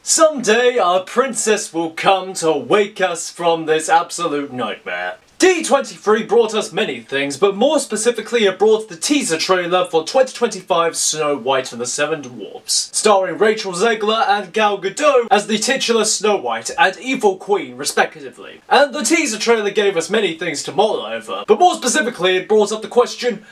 Someday our princess will come to wake us from this absolute nightmare. D23 brought us many things, but more specifically it brought the teaser trailer for 2025's Snow White and the Seven Dwarfs, starring Rachel Zegler and Gal Gadot as the titular Snow White and Evil Queen respectively. And the teaser trailer gave us many things to mull over, but more specifically it brought up the question,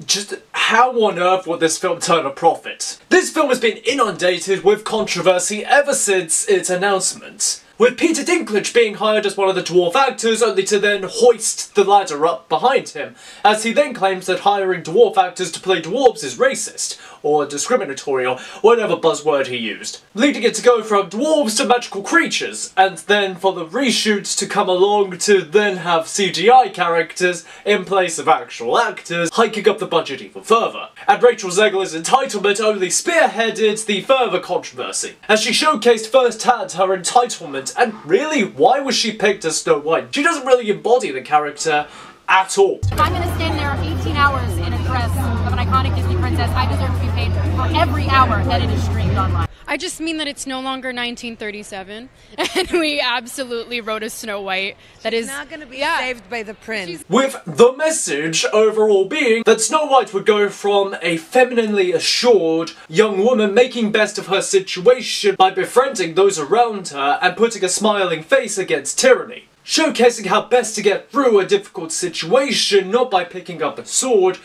just how on earth would this film turn a profit? This film has been inundated with controversy ever since its announcement, with Peter Dinklage being hired as one of the dwarf actors only to then hoist the ladder up behind him, as he then claims that hiring dwarf actors to play dwarves is racist, or discriminatory, or whatever buzzword he used, leading it to go from dwarves to magical creatures, and then for the reshoots to come along to then have CGI characters in place of actual actors, hiking up the budget even further. And Rachel Zegler's entitlement only spearheaded the further controversy, as she showcased firsthand her entitlement, and really, why was she picked as Snow White? She doesn't really embody the character at all. If I'm going to stand there 18 hours in a dress of an iconic Disney princess, I deserve to be paid for every hour that it is streamed online. I just mean that it's no longer 1937, and we absolutely wrote a Snow White that is not going to be saved by the prince. With the message overall being that Snow White would go from a femininely assured young woman making best of her situation by befriending those around her and putting a smiling face against tyranny, showcasing how best to get through a difficult situation not by picking up a sword,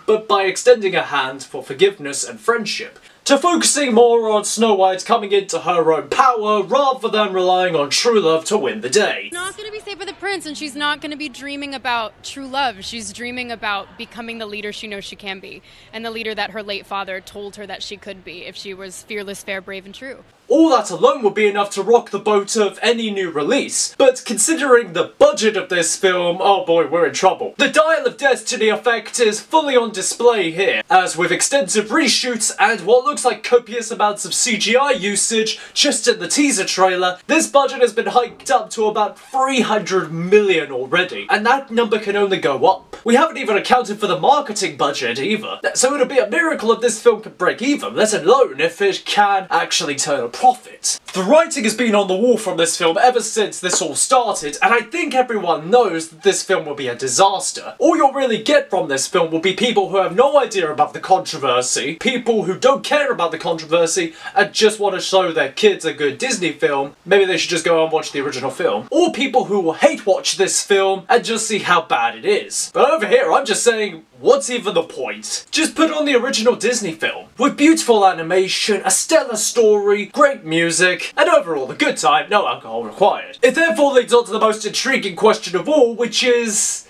but by extending a hand for forgiveness and friendship, to focusing more on Snow White coming into her own power rather than relying on true love to win the day. She's not going to be saved by the prince, and she's not going to be dreaming about true love. She's dreaming about becoming the leader she knows she can be, and the leader that her late father told her that she could be if she was fearless, fair, brave, and true. All that alone would be enough to rock the boat of any new release, but considering the budget of this film, oh boy, we're in trouble. The Dial of Destiny effect is fully on display here, as with extensive reshoots and what looks like copious amounts of CGI usage just in the teaser trailer, this budget has been hiked up to about 300 million already, and that number can only go up. We haven't even accounted for the marketing budget either, so it'll be a miracle if this film can break even, let alone if it can actually turn a profit. The writing has been on the wall from this film ever since this all started, and I think everyone knows that this film will be a disaster. All you'll really get from this film will be people who have no idea about the controversy, people who don't care about the controversy and just want to show their kids a good Disney film. Maybe they should just go and watch the original film. Or people who will hate watch this film and just see how bad it is. But over here I'm just saying, what's even the point? Just put on the original Disney film, with beautiful animation, a stellar story, great music, and overall a good time, no alcohol required. It therefore leads on to the most intriguing question of all, which is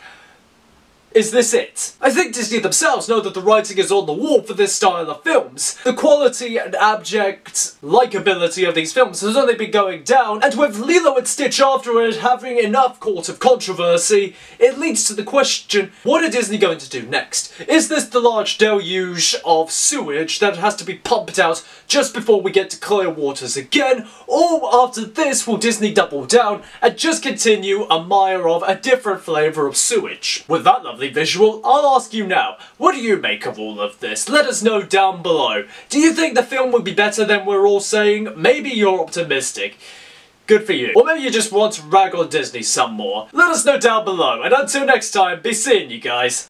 this it? I think Disney themselves know that the writing is on the wall for this style of films. The quality and abject likability of these films has only been going down, and with Lilo and Stitch afterward having enough cause of controversy, it leads to the question, what are Disney going to do next? Is this the large deluge of sewage that has to be pumped out just before we get to clear waters again? Or after this will Disney double down and just continue a mire of a different flavour of sewage? With that lovely visual, I'll ask you now, what do you make of all of this? Let us know down below. Do you think the film would be better than we're all saying? Maybe you're optimistic. Good for you. Or maybe you just want to rag on Disney some more. Let us know down below, and until next time, be seeing you guys.